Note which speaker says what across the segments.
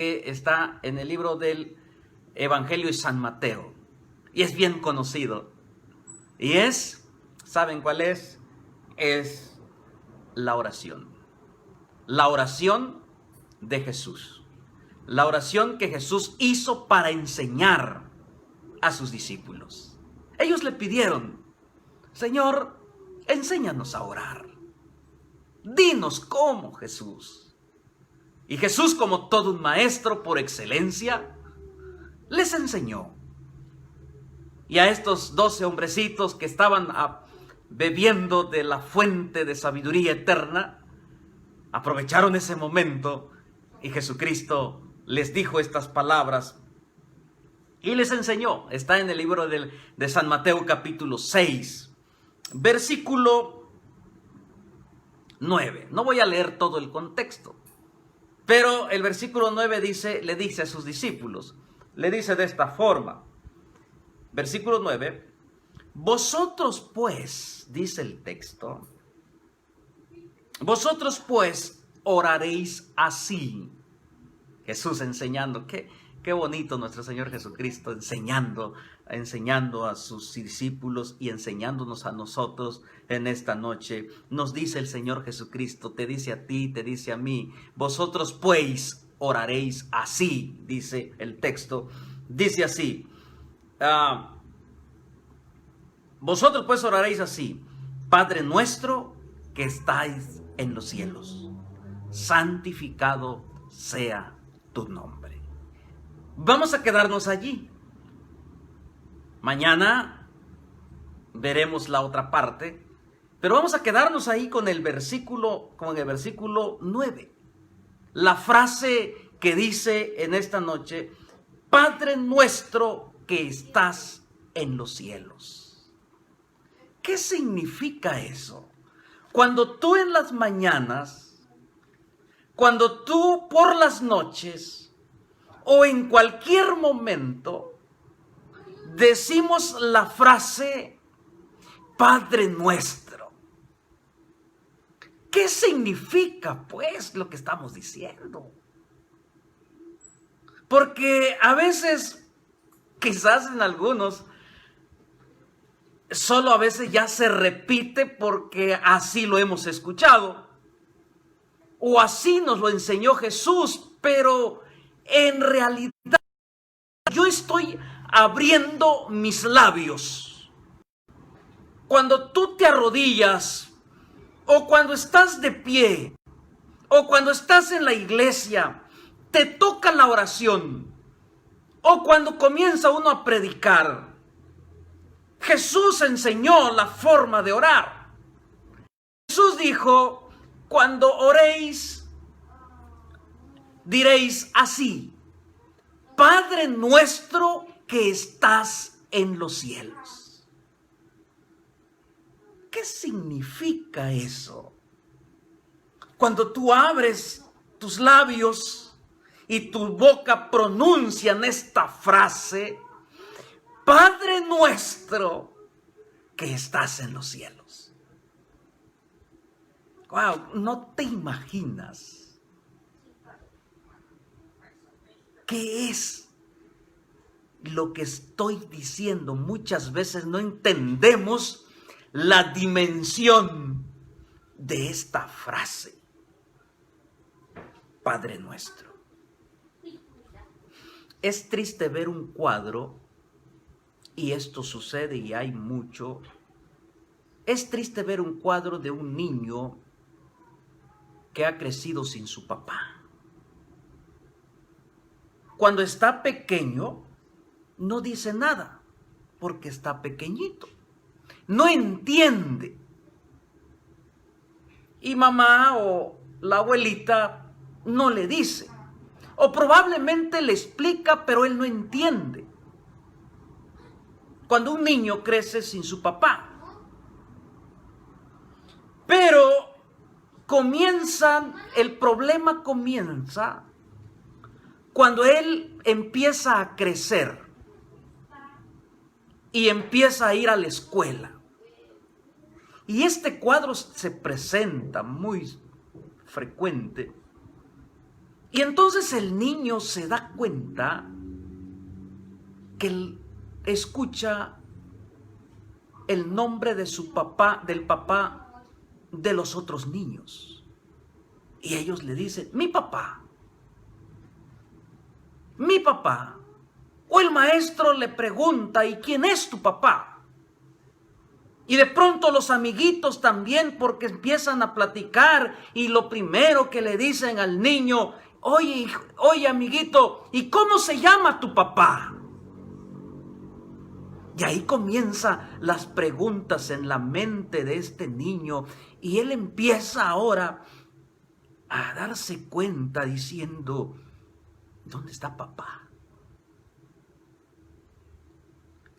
Speaker 1: está en el libro del Evangelio de San Mateo y es bien conocido. Y ¿saben cuál es? Es la oración. La oración de Jesús. La oración que Jesús hizo para enseñar a sus discípulos. Ellos le pidieron: Señor, enséñanos a orar. Dinos cómo, Jesús. Y Jesús, como todo un maestro por excelencia, les enseñó. Y a estos 12 hombrecitos que estaban bebiendo de la fuente de sabiduría eterna, aprovecharon ese momento y Jesucristo les dijo estas palabras y les enseñó. Está en el libro de San Mateo capítulo 6, versículo 9. No voy a leer todo el contexto, pero el versículo 9 le dice a sus discípulos, le dice de esta forma, versículo 9, vosotros pues, dice el texto, vosotros pues oraréis así. Jesús enseñando, qué bonito nuestro Señor Jesucristo enseñando a sus discípulos y enseñándonos a nosotros en esta noche. Nos dice el Señor Jesucristo, te dice a ti, te dice a mí, vosotros pues oraréis así, dice el texto, dice así, vosotros pues oraréis así: Padre nuestro que estáis en los cielos, santificado sea tu nombre. Vamos a quedarnos allí. Mañana veremos la otra parte, pero vamos a quedarnos ahí con el versículo 9. La frase que dice en esta noche: Padre nuestro que estás en los cielos. ¿Qué significa eso? Cuando tú en las mañanas, cuando tú por las noches o en cualquier momento decimos la frase Padre nuestro, ¿qué significa pues lo que estamos diciendo? Porque a veces, quizás en algunos, solo a veces ya se repite porque así lo hemos escuchado o así nos lo enseñó Jesús, pero en realidad yo estoy abriendo mis labios. Cuando tú te arrodillas o cuando estás de pie o cuando estás en la iglesia, te toca la oración o cuando comienza uno a predicar, Jesús enseñó la forma de orar. Jesús dijo: cuando oréis, diréis así: Padre nuestro que estás en los cielos. ¿Qué significa eso? Cuando tú abres tus labios y tu boca pronuncian esta frase: Padre nuestro que estás en los cielos. Wow, no te imaginas qué es lo que estoy diciendo. Muchas veces no entendemos la dimensión de esta frase, Padre nuestro. Es triste ver un cuadro, y esto sucede y hay mucho. Es triste ver un cuadro de un niño que ha crecido sin su papá. Cuando está pequeño, no dice nada, porque está pequeñito. No entiende. Y mamá o la abuelita no le dice. O probablemente le explica, pero él no entiende. Cuando un niño crece sin su papá. Pero el problema comienza cuando él empieza a crecer y empieza a ir a la escuela. Y este cuadro se presenta muy frecuente Y entonces el niño se da cuenta que él escucha el nombre de su papá, del papá de los otros niños. Y ellos le dicen, mi papá. Mi papá. O el maestro le pregunta, ¿y quién es tu papá? Y de pronto los amiguitos también, porque empiezan a platicar, y lo primero que le dicen al niño, oye, amiguito, ¿y cómo se llama tu papá? Y ahí comienzan las preguntas en la mente de este niño, y él empieza ahora a darse cuenta diciendo, ¿dónde está papá?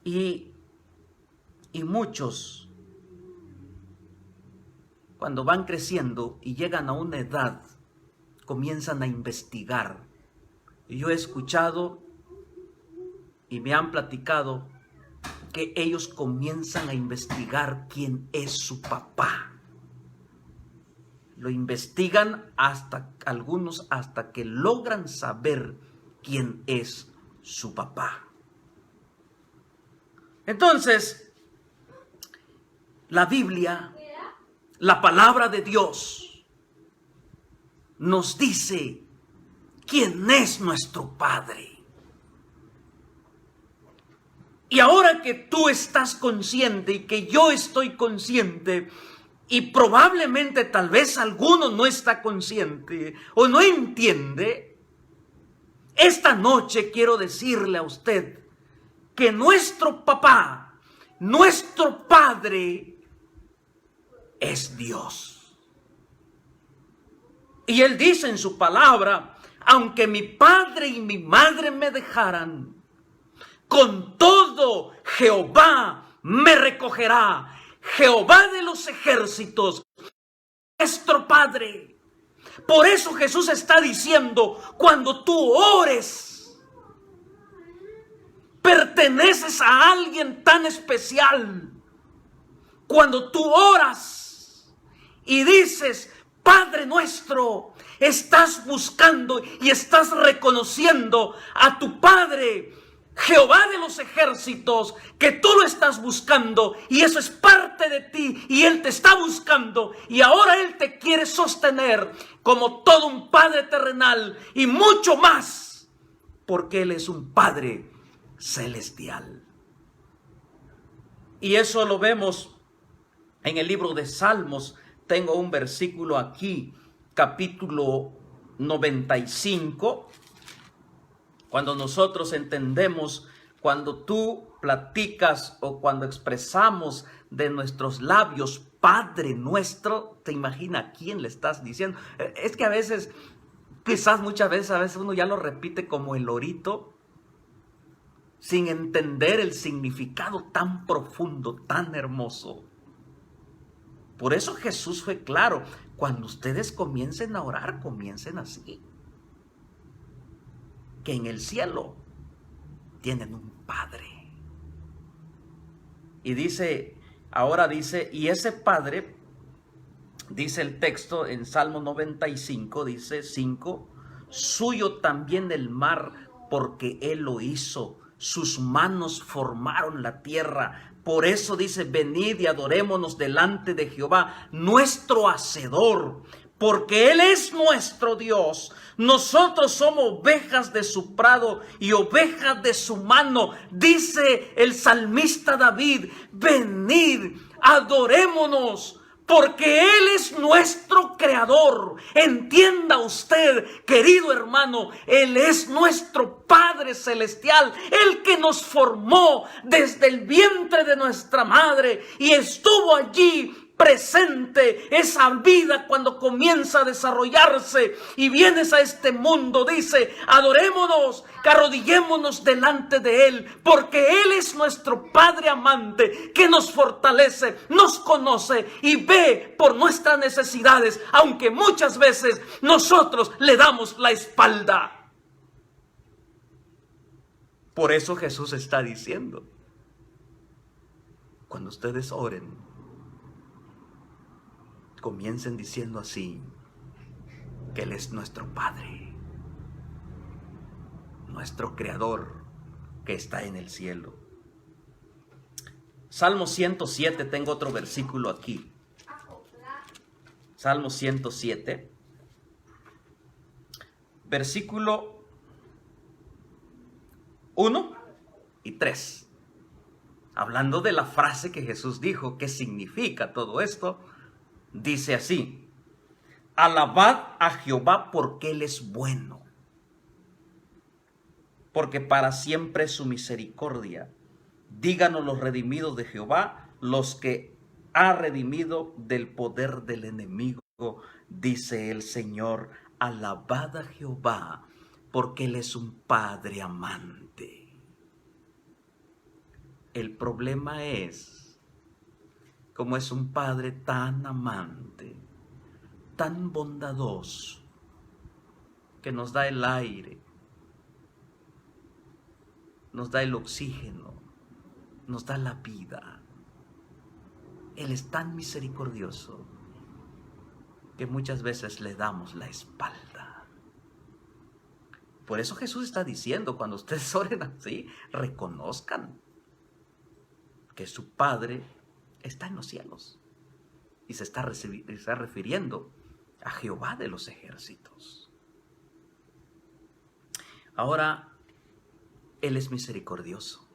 Speaker 1: Y muchos, cuando van creciendo y llegan a una edad, comienzan a investigar. Y yo he escuchado y me han platicado que ellos comienzan a investigar quién es su papá. Lo investigan algunos hasta que logran saber quién es su papá. Entonces, la Biblia, la palabra de Dios, nos dice quién es nuestro Padre. Y ahora que tú estás consciente y que yo estoy consciente, y probablemente tal vez alguno no está consciente o no entiende, esta noche quiero decirle a usted que nuestro papá, nuestro Padre, es Dios. Y Él dice en su palabra, aunque mi padre y mi madre me dejaran, con todo Jehová me recogerá. Jehová de los ejércitos, nuestro Padre. Por eso Jesús está diciendo, cuando tú ores, perteneces a alguien tan especial. Cuando tú oras y dices, Padre nuestro, estás buscando y estás reconociendo a tu Padre, Jehová de los ejércitos, que tú lo estás buscando y eso es parte de ti y Él te está buscando y ahora Él te quiere sostener como todo un Padre terrenal y mucho más, porque Él es un Padre celestial. Y eso lo vemos en el libro de Salmos. Tengo un versículo aquí, capítulo 95. Cuando nosotros entendemos, cuando tú platicas o cuando expresamos de nuestros labios, Padre nuestro, ¿te imaginas a quién le estás diciendo? Es que a veces, quizás muchas veces, a veces uno ya lo repite como el lorito, sin entender el significado tan profundo, tan hermoso. Por eso Jesús fue claro, cuando ustedes comiencen a orar, comiencen así. Que en el cielo tienen un Padre. Y dice, ahora dice, y ese Padre, dice el texto en Salmo 95, dice 5, suyo también el mar, porque Él lo hizo, sus manos formaron la tierra. Por eso dice, venid y adorémonos delante de Jehová, nuestro Hacedor, porque Él es nuestro Dios. Nosotros somos ovejas de su prado y ovejas de su mano. Dice el salmista David, venid, adorémonos, porque Él es nuestro creador. Entienda usted, querido hermano, Él es nuestro Padre celestial, el que nos formó desde el vientre de nuestra madre y estuvo allí presente esa vida cuando comienza a desarrollarse y vienes a este mundo. Dice, adorémonos, arrodillémonos delante de Él, porque Él es nuestro Padre amante que nos fortalece, nos conoce y ve por nuestras necesidades, aunque muchas veces nosotros le damos la espalda. Por eso Jesús está diciendo, cuando ustedes oren, comiencen diciendo así, que Él es nuestro Padre. nuestro Creador que está en el cielo. Salmo 107, tengo otro versículo aquí. Salmo 107, versículo 1 y 3. Hablando de la frase que Jesús dijo, ¿qué significa todo esto? Dice así: alabad a Jehová porque Él es bueno, porque para siempre es su misericordia. Díganos los redimidos de Jehová, los que ha redimido del poder del enemigo, dice el Señor. Alabad a Jehová, porque Él es un Padre amante. El problema es, como es un Padre tan amante, tan bondadoso, que nos da el aire, nos da el oxígeno, nos da la vida. Él es tan misericordioso que muchas veces le damos la espalda. Por eso Jesús está diciendo, cuando ustedes oren así, reconozcan que su Padre está en los cielos y se está refiriendo a Jehová de los ejércitos. Ahora, Él es misericordioso,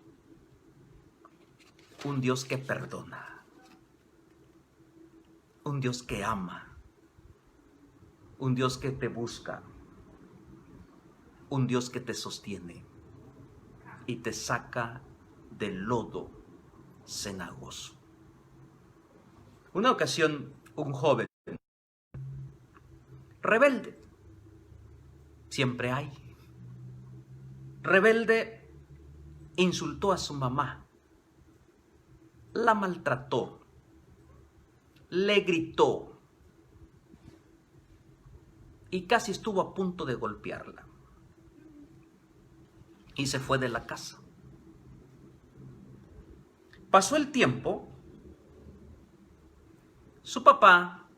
Speaker 1: un Dios que perdona, un Dios que ama, un Dios que te busca, un Dios que te sostiene y te saca del lodo cenagoso. Una ocasión, un joven rebelde, siempre hay, rebelde, insultó a su mamá, la maltrató, le gritó y casi estuvo a punto de golpearla. Y se fue de la casa. Pasó el tiempo, su papá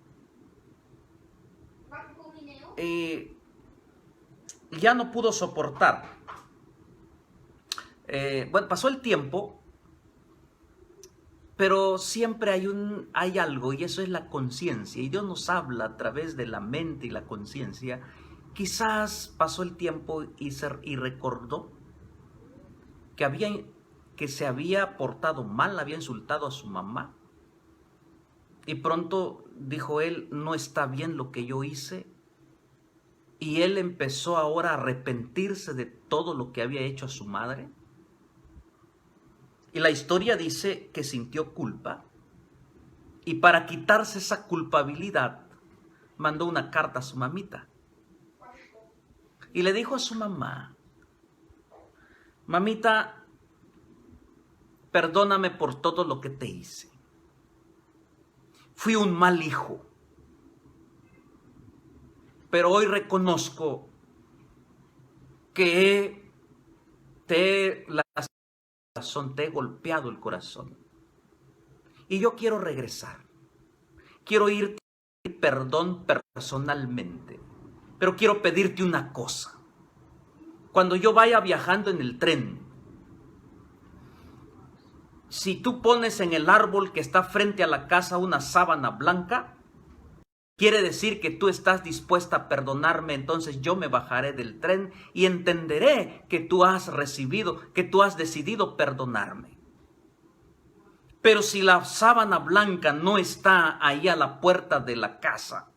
Speaker 1: ya no pudo soportar. Bueno, pasó el tiempo, pero siempre hay algo, y eso es la conciencia, y Dios nos habla a través de la mente y la conciencia. Quizás pasó el tiempo y recordó que se había portado mal, había insultado a su mamá, y pronto dijo él: no está bien lo que yo hice. Y él empezó ahora a arrepentirse de todo lo que había hecho a su madre. Y la historia dice que sintió culpa, y para quitarse esa culpabilidad mandó una carta a su mamita y le dijo a su mamá: mamita, perdóname por todo lo que te hice. Fui un mal hijo, pero hoy reconozco que te he golpeado el corazón. Y yo quiero regresar. Quiero irte a pedir perdón personalmente. Pero quiero pedirte una cosa. Cuando yo vaya viajando en el tren, si tú pones en el árbol que está frente a la casa una sábana blanca, quiere decir que tú estás dispuesta a perdonarme. Entonces yo me bajaré del tren y entenderé que tú has decidido perdonarme. Pero si la sábana blanca no está ahí a la puerta de la casa,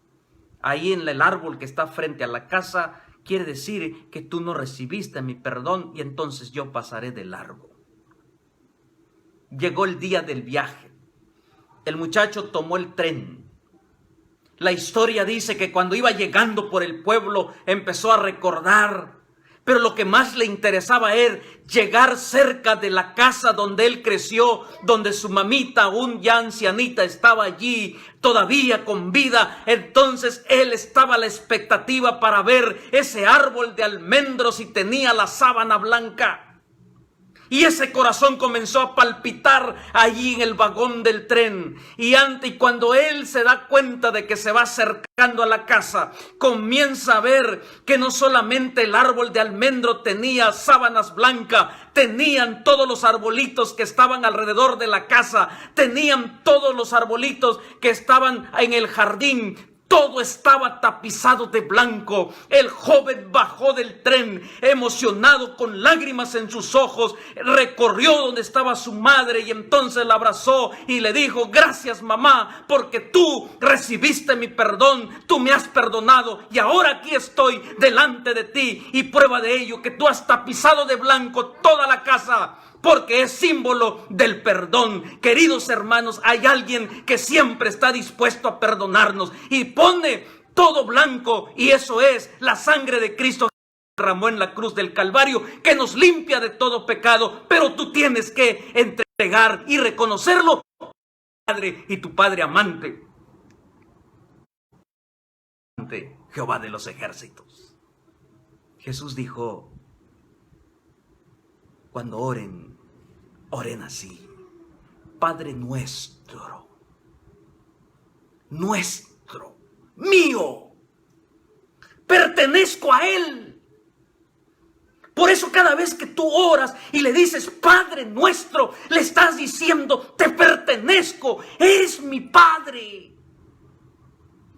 Speaker 1: ahí en el árbol que está frente a la casa, quiere decir que tú no recibiste mi perdón, y entonces yo pasaré de largo. Llegó el día del viaje. El muchacho tomó el tren. La historia dice que cuando iba llegando por el pueblo empezó a recordar, pero lo que más le interesaba era llegar cerca de la casa donde él creció, donde su mamita, aún ya ancianita, estaba allí, todavía con vida. Entonces él estaba a la expectativa para ver ese árbol de almendros y tenía la sábana blanca. Y ese corazón comenzó a palpitar allí en el vagón del tren. Y cuando él se da cuenta de que se va acercando a la casa, comienza a ver que no solamente el árbol de almendro tenía sábanas blancas, tenían todos los arbolitos que estaban alrededor de la casa, tenían todos los arbolitos que estaban en el jardín. Todo estaba tapizado de blanco. El joven bajó del tren, emocionado, con lágrimas en sus ojos. Recorrió donde estaba su madre y entonces la abrazó y le dijo: gracias, mamá, porque tú recibiste mi perdón, tú me has perdonado y ahora aquí estoy delante de ti. Y prueba de ello que tú has tapizado de blanco toda la casa, porque es símbolo del perdón. Queridos hermanos, hay alguien que siempre está dispuesto a perdonarnos y pone todo blanco, y eso es la sangre de Cristo que derramó en la cruz del Calvario, que nos limpia de todo pecado. Pero tú tienes que entregar y reconocerlo, Padre, y tu Padre amante, Jehová de los ejércitos. Jesús dijo: cuando oren, oren así: Padre nuestro, nuestro, mío, pertenezco a Él. Por eso cada vez que tú oras y le dices Padre nuestro, le estás diciendo: te pertenezco, eres mi Padre.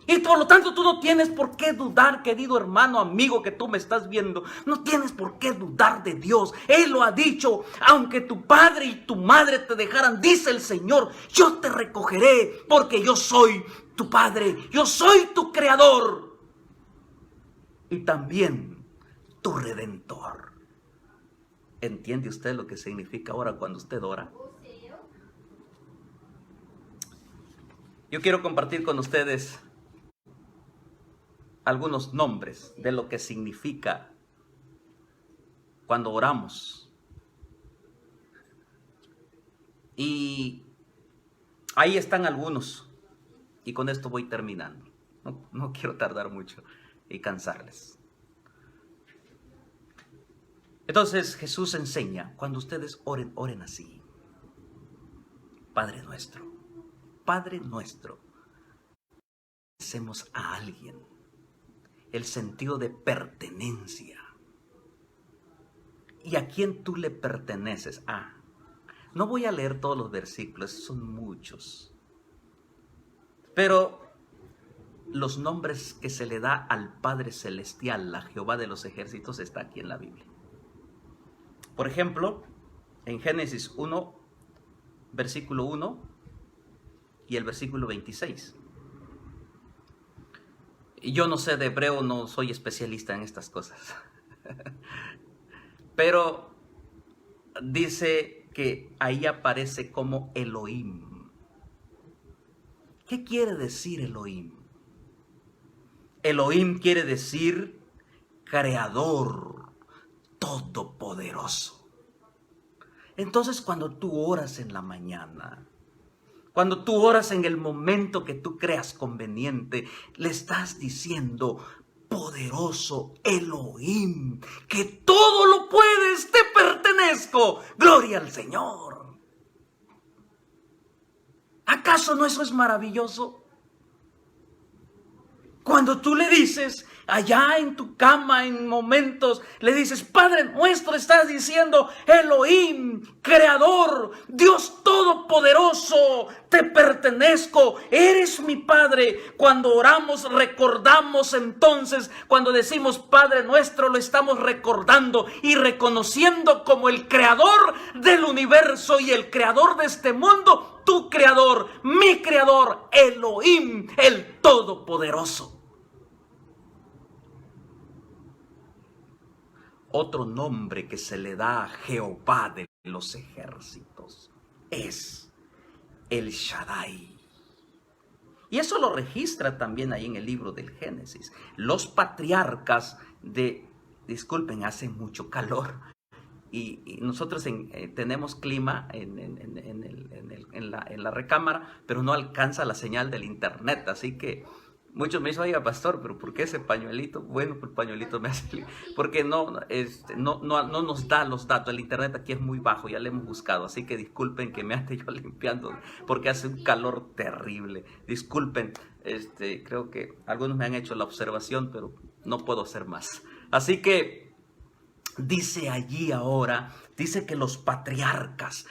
Speaker 1: Y por lo tanto tú no tienes por qué dudar, querido hermano, amigo que tú me estás viendo. No tienes por qué dudar de Dios. Él lo ha dicho: aunque tu padre y tu madre te dejaran, dice el Señor, yo te recogeré, porque yo soy tu Padre, yo soy tu Creador y también tu Redentor. ¿Entiende usted lo que significa ahora cuando usted ora? Yo quiero compartir con ustedes algunos nombres de lo que significa cuando oramos. Y ahí están algunos. Y con esto voy terminando. No quiero tardar mucho y cansarles. Entonces Jesús enseña: cuando ustedes oren, oren así: Padre nuestro, Padre nuestro. Hacemos a alguien el sentido de pertenencia. ¿Y a quién tú le perteneces? No voy a leer todos los versículos, son muchos. Pero los nombres que se le da al Padre Celestial, a Jehová de los ejércitos, está aquí en la Biblia. Por ejemplo, en Génesis 1, versículo 1 y el versículo 26. Yo no sé de hebreo, no soy especialista en estas cosas. Pero dice que ahí aparece como Elohim. ¿Qué quiere decir Elohim? Elohim quiere decir creador, todopoderoso. Entonces, cuando tú oras en la mañana, cuando tú oras en el momento que tú creas conveniente, le estás diciendo: poderoso Elohim, que todo lo puedes, te pertenezco. Gloria al Señor. ¿Acaso no eso es maravilloso? Cuando tú le dices allá en tu cama, en momentos, le dices Padre nuestro, estás diciendo Elohim, creador, Dios todopoderoso, te pertenezco, eres mi Padre. Cuando oramos recordamos entonces, cuando decimos Padre nuestro, lo estamos recordando y reconociendo como el creador del universo y el creador de este mundo, tu creador, mi creador, Elohim, el todopoderoso. Otro nombre que se le da a Jehová de los ejércitos es El Shaddai. Y eso lo registra también ahí en el libro del Génesis. Los patriarcas disculpen, hace mucho calor. Y nosotros tenemos clima en la recámara, pero no alcanza la señal del internet. Así que Muchos me dicen, oiga, pastor, pero ¿por qué ese pañuelito? Bueno, pues el pañuelito me hace... Porque no nos da los datos. El internet aquí es muy bajo, ya lo hemos buscado. Así que disculpen que me ande yo limpiando, porque hace un calor terrible. Disculpen, creo que algunos me han hecho la observación, pero no puedo hacer más. Así que dice allí ahora, dice que los patriarcas,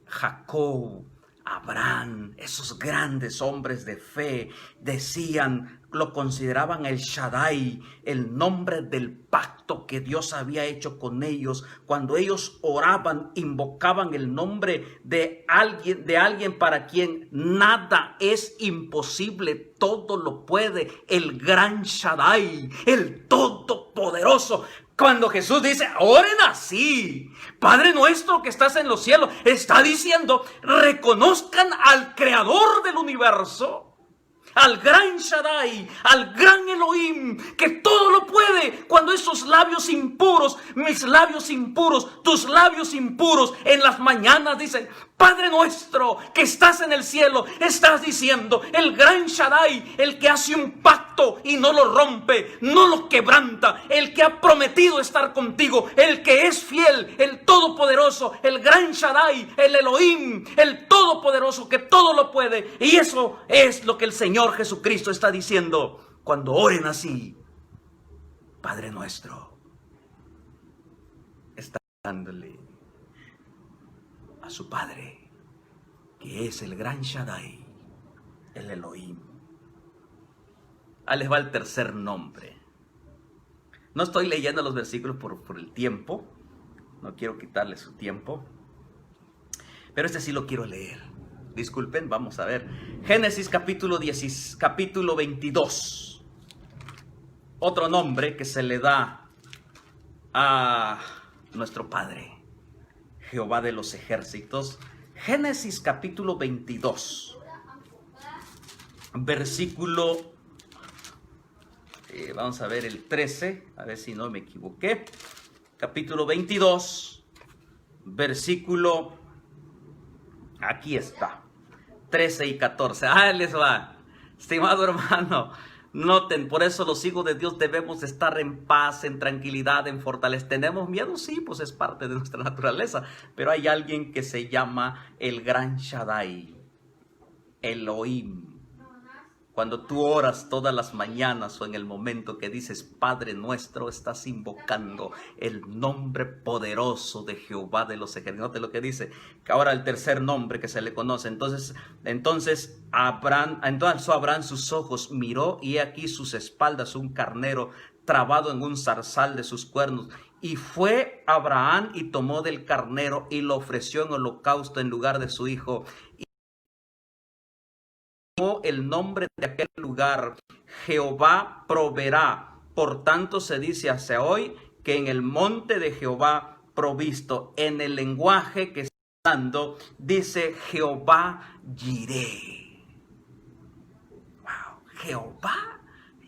Speaker 1: Jacob, Abraham, esos grandes hombres de fe, decían, lo consideraban el Shaddai, el nombre del pacto que Dios había hecho con ellos. Cuando ellos oraban, invocaban el nombre de alguien para quien nada es imposible, todo lo puede, el gran Shaddai, el todopoderoso. Cuando Jesús dice, oren así, Padre nuestro que estás en los cielos, está diciendo, reconozcan al Creador del universo, al gran Shaddai, al gran Elohim, que todo lo puede. Cuando esos labios impuros, mis labios impuros, tus labios impuros, en las mañanas dicen, Padre nuestro que estás en el cielo, estás diciendo, el gran Shaddai, el que hace un pacto y no lo rompe, no lo quebranta, el que ha prometido estar contigo, el que es fiel, el todopoderoso, el gran Shaddai, el Elohim, el todopoderoso que todo lo puede. Y eso es lo que el Señor Jesucristo está diciendo cuando oren así. Padre nuestro, está dándole a su Padre, que es el gran Shaddai, el Elohim. Ahí les va el tercer nombre. No estoy leyendo los versículos por el tiempo, no quiero quitarle su tiempo, pero este sí lo quiero leer. Disculpen, vamos a ver. Génesis capítulo 22. Otro nombre que se le da a nuestro Padre, Jehová de los ejércitos. Génesis capítulo 22. Versículo, vamos a ver el 13, a ver si no me equivoqué. Capítulo 22, versículo, aquí está, 13 y 14. Les va, estimado hermano. Noten, por eso los hijos de Dios debemos estar en paz, en tranquilidad, en fortaleza. ¿Tenemos miedo? Sí, pues es parte de nuestra naturaleza. Pero hay alguien que se llama el gran Shaddai, Elohim. Cuando tú oras todas las mañanas o en el momento que dices Padre nuestro, estás invocando el nombre poderoso de Jehová de los ejércitos. Note lo que dice, que ahora el tercer nombre que se le conoce. Entonces alzó Abraham sus ojos, miró y he aquí sus espaldas un carnero trabado en un zarzal de sus cuernos. Y fue Abraham y tomó del carnero y lo ofreció en holocausto en lugar de su hijo. El nombre de aquel lugar, Jehová proveerá. Por tanto se dice hasta hoy que en el monte de Jehová provisto. En el lenguaje que está dando dice Jehová Jireh. Wow, Jehová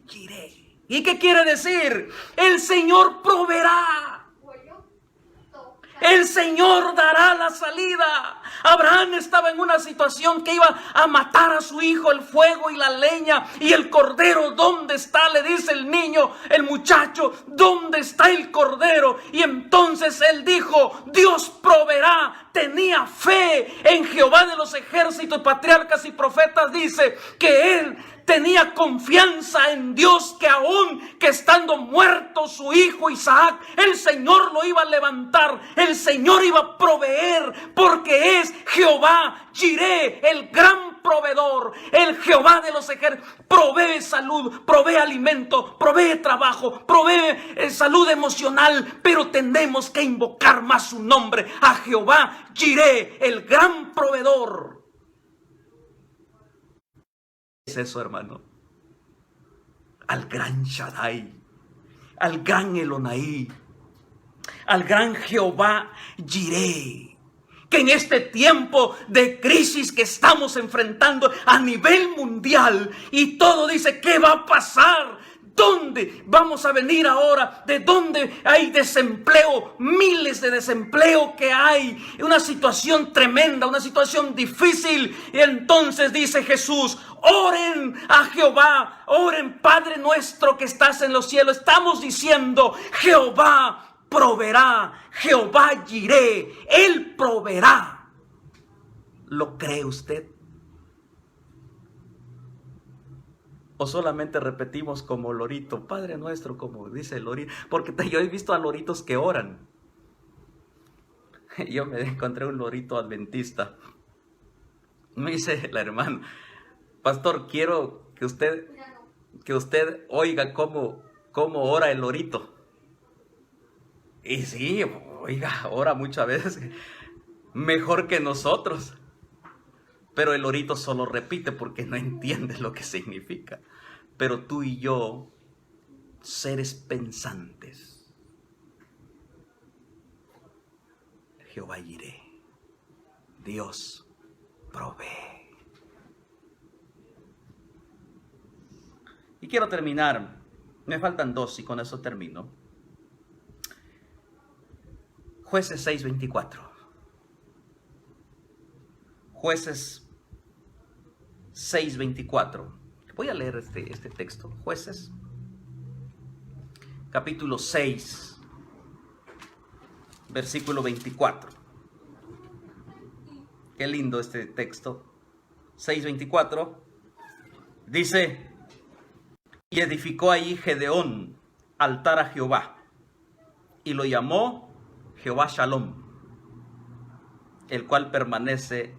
Speaker 1: Jireh. ¿Y qué quiere decir? El Señor proveerá. El Señor dará la salida. Abraham estaba en una situación que iba a matar a su hijo, el fuego y la leña y el cordero. ¿Dónde está? Le dice el niño, el muchacho, ¿dónde está el cordero? Y entonces él dijo, Dios proveerá. Tenía fe en Jehová de los ejércitos. Patriarcas y profetas dice que él tenía confianza en Dios, que aún que estando muerto su hijo Isaac, el Señor lo iba a levantar, el Señor iba a proveer, porque es Jehová Jireh, el gran proveedor, el Jehová de los ejércitos. Provee salud, provee alimento, provee trabajo, provee salud emocional, pero tenemos que invocar más su nombre, a Jehová Jireh, el gran proveedor. Es eso, hermano, al gran Shaddai, al gran Elonai, al gran Jehová Jireh, que en este tiempo de crisis que estamos enfrentando a nivel mundial y todo dice, ¿qué va a pasar? ¿Dónde vamos a venir ahora? ¿De dónde hay desempleo? Miles de desempleo que hay. Una situación tremenda, una situación difícil. Y entonces dice Jesús, oren a Jehová, oren Padre nuestro que estás en los cielos. Estamos diciendo, Jehová proveerá, Jehová Jireh, Él proveerá. ¿Lo cree usted? ¿O solamente repetimos como lorito, Padre nuestro, como dice el lorito? Porque yo he visto a loritos que oran. Yo me encontré un lorito adventista. Me dice la hermana, pastor, quiero que usted oiga cómo ora el lorito. Y sí, oiga, ora muchas veces mejor que nosotros. Pero el lorito solo repite porque no entiende lo que significa. Pero tú y yo, seres pensantes, Jehová Jireh, Dios provee. Y quiero terminar, me faltan 2 y con eso termino. Jueces 6:24. Jueces 6:24. Voy a leer este texto. Jueces, capítulo 6, versículo 24. Qué lindo este texto. 6:24. Dice, y edificó allí Gedeón altar a Jehová, y lo llamó Jehová Shalom, el cual permanece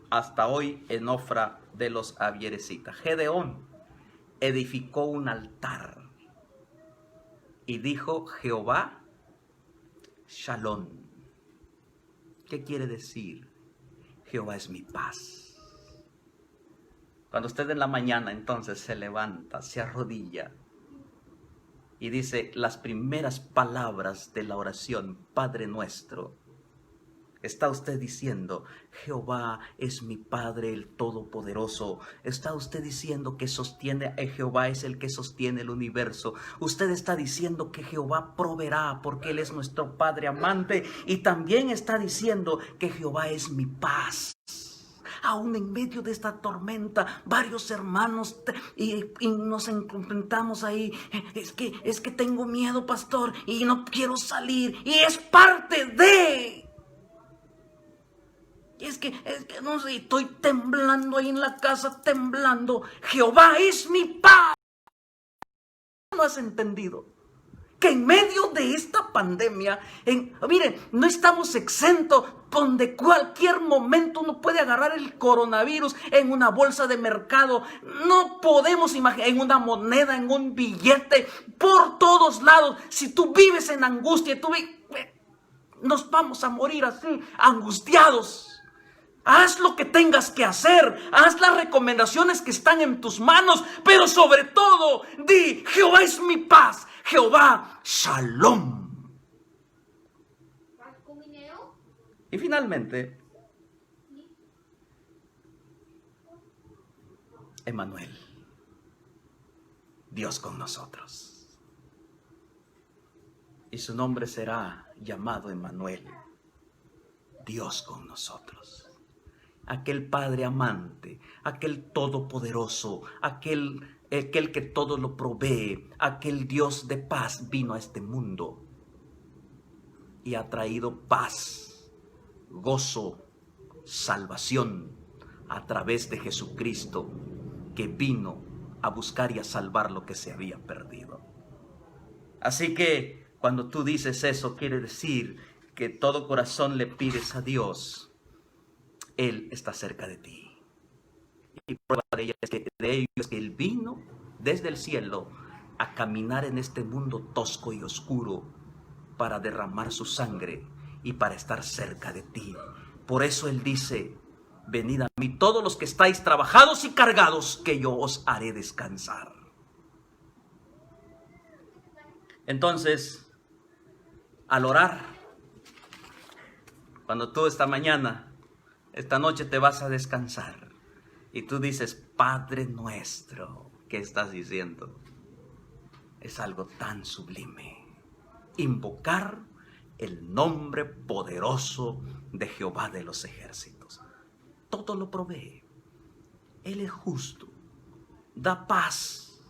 Speaker 1: hasta hoy en Ofra de los Abieresitas. Gedeón edificó un altar y dijo, Jehová Shalom. ¿Qué quiere decir? Jehová es mi paz. Cuando usted en la mañana entonces se levanta, se arrodilla y dice las primeras palabras de la oración, Padre nuestro, está usted diciendo, Jehová es mi Padre el Todopoderoso. Está usted diciendo que Jehová es el que sostiene el universo. Usted está diciendo que Jehová proveerá porque Él es nuestro Padre amante. Y también está diciendo que Jehová es mi paz. Aún en medio de esta tormenta, varios hermanos y nos enfrentamos ahí. Es que tengo miedo, pastor, y no quiero salir. Y es parte de... Es que no sé, estoy temblando ahí en la casa, temblando. Jehová es mi paz. ¿No has entendido? Que en medio de esta pandemia, miren, no estamos exentos, donde cualquier momento uno puede agarrar el coronavirus en una bolsa de mercado. No podemos imaginar, en una moneda, en un billete, por todos lados. Si tú vives en angustia, nos vamos a morir así, angustiados. Haz lo que tengas que hacer, haz las recomendaciones que están en tus manos, pero sobre todo, di, Jehová es mi paz, Jehová Shalom. Y finalmente, Emmanuel, Dios con nosotros. Y su nombre será llamado Emmanuel, Dios con nosotros. Aquel Padre amante, aquel todopoderoso, aquel que todo lo provee, aquel Dios de paz vino a este mundo y ha traído paz, gozo, salvación a través de Jesucristo, que vino a buscar y a salvar lo que se había perdido. Así que cuando tú dices eso, quiere decir que todo corazón le pides a Dios, Él está cerca de ti. Y prueba de ello es que Él vino desde el cielo a caminar en este mundo tosco y oscuro para derramar su sangre y para estar cerca de ti. Por eso Él dice, venid a mí todos los que estáis trabajados y cargados, que yo os haré descansar. Entonces, al orar, cuando tú esta noche te vas a descansar y tú dices, Padre nuestro, ¿qué estás diciendo? es algo tan sublime. Invocar el nombre poderoso de Jehová de los ejércitos. Todo lo provee. Él es justo, da paz,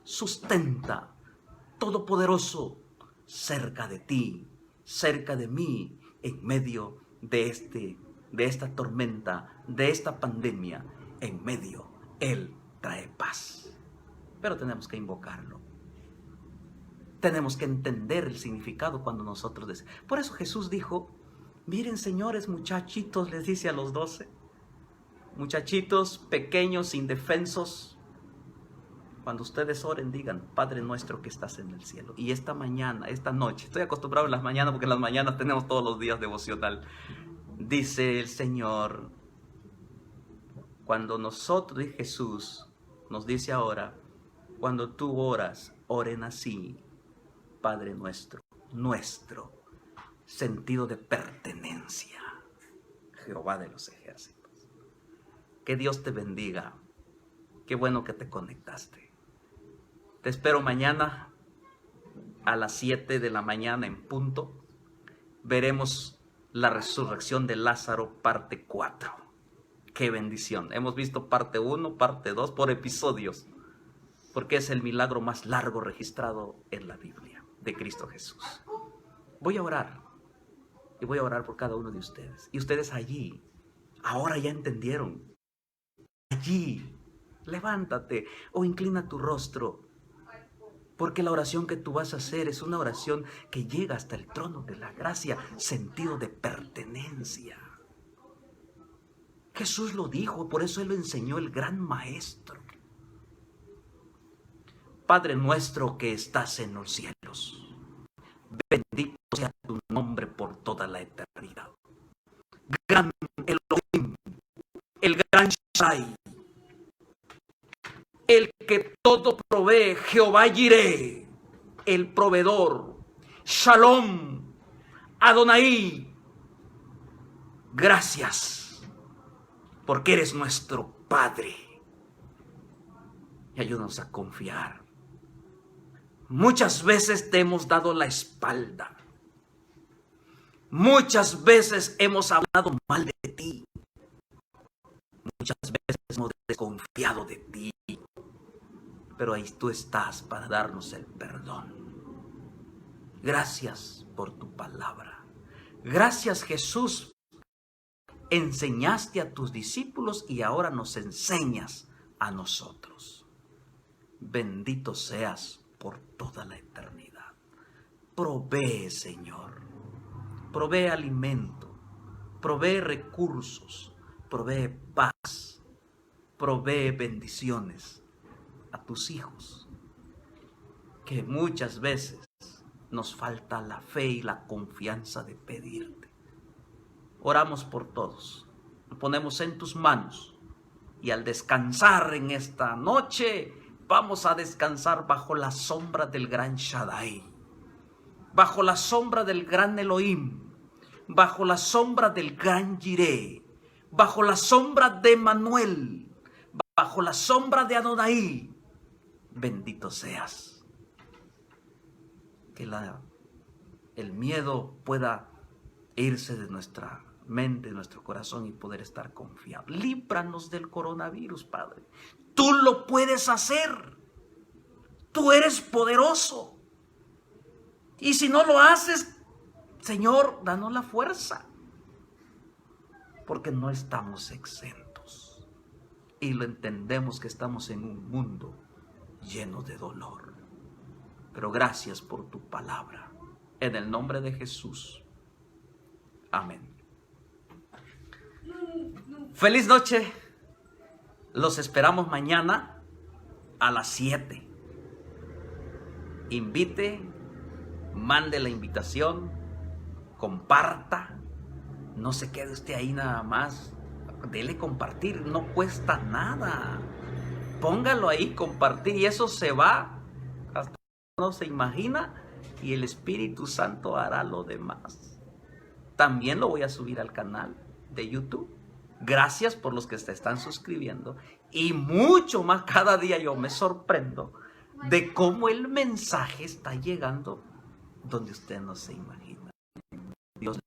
Speaker 1: sustenta, todopoderoso, cerca de ti, cerca de mí, en medio de esta tormenta, de esta pandemia, en medio, Él trae paz. Pero tenemos que invocarlo. Tenemos que entender el significado cuando nosotros decimos. Por eso Jesús dijo, miren señores, muchachitos, les dice a los 12, muchachitos pequeños, indefensos, cuando ustedes oren, digan, Padre nuestro que estás en el cielo. Y esta mañana, esta noche, estoy acostumbrado en las mañanas porque en las mañanas tenemos todos los días devocional. Dice el Señor, cuando nosotros, y Jesús nos dice ahora, cuando tú oras, oren así, Padre nuestro, nuestro, sentido de pertenencia, Jehová de los ejércitos. Que Dios te bendiga, qué bueno que te conectaste. Te espero mañana a las 7 de la mañana en punto. Veremos la resurrección de Lázaro, parte 4. ¡Qué bendición! Hemos visto parte 1, parte 2 por episodios, porque es el milagro más largo registrado en la Biblia de Cristo Jesús. Voy a orar, y voy a orar por cada uno de ustedes. Y ustedes allí, ahora ya entendieron. Allí, levántate o inclina tu rostro, porque la oración que tú vas a hacer es una oración que llega hasta el trono de la gracia, sentido de pertenencia. Jesús lo dijo, por eso Él lo enseñó, el gran maestro. Padre nuestro que estás en los cielos, bendito sea tu nombre por toda la eternidad. Gran Elohim, el gran Shaddai, el que todo provee, Jehová Jireh, el proveedor, Shalom, Adonai. Gracias, porque eres nuestro Padre. Y ayúdanos a confiar. Muchas veces te hemos dado la espalda. Muchas veces hemos hablado mal de ti. Muchas veces hemos desconfiado de ti. Pero ahí tú estás para darnos el perdón. Gracias por tu palabra. Gracias, Jesús. Enseñaste a tus discípulos y ahora nos enseñas a nosotros. Bendito seas por toda la eternidad. Provee, Señor. Provee alimento. Provee recursos. Provee paz. Provee bendiciones a tus hijos, que muchas veces nos falta la fe y la confianza de pedirte. Oramos por todos, nos ponemos en tus manos y al descansar en esta noche vamos a descansar bajo la sombra del gran Shaddai, bajo la sombra del gran Elohim, bajo la sombra del gran Jireh, bajo la sombra de Manuel, bajo la sombra de Adonai. Bendito seas. Que el miedo pueda irse de nuestra mente, de nuestro corazón y poder estar confiados. Líbranos del coronavirus, Padre. Tú lo puedes hacer. Tú eres poderoso. Y si no lo haces, Señor, danos la fuerza. Porque no estamos exentos. Y lo entendemos que estamos en un mundo lleno de dolor. Pero gracias por tu palabra. En el nombre de Jesús. Amén. Feliz noche. Los esperamos mañana a las 7. Invite, mande la invitación, comparta. No se quede usted ahí nada más. Dele compartir, no cuesta nada. Póngalo ahí, compartir, y eso se va hasta no se imagina, y el Espíritu Santo hará lo demás. También lo voy a subir al canal de YouTube. Gracias por los que se están suscribiendo, y mucho más. Cada día yo me sorprendo de cómo el mensaje está llegando donde usted no se imagina. Dios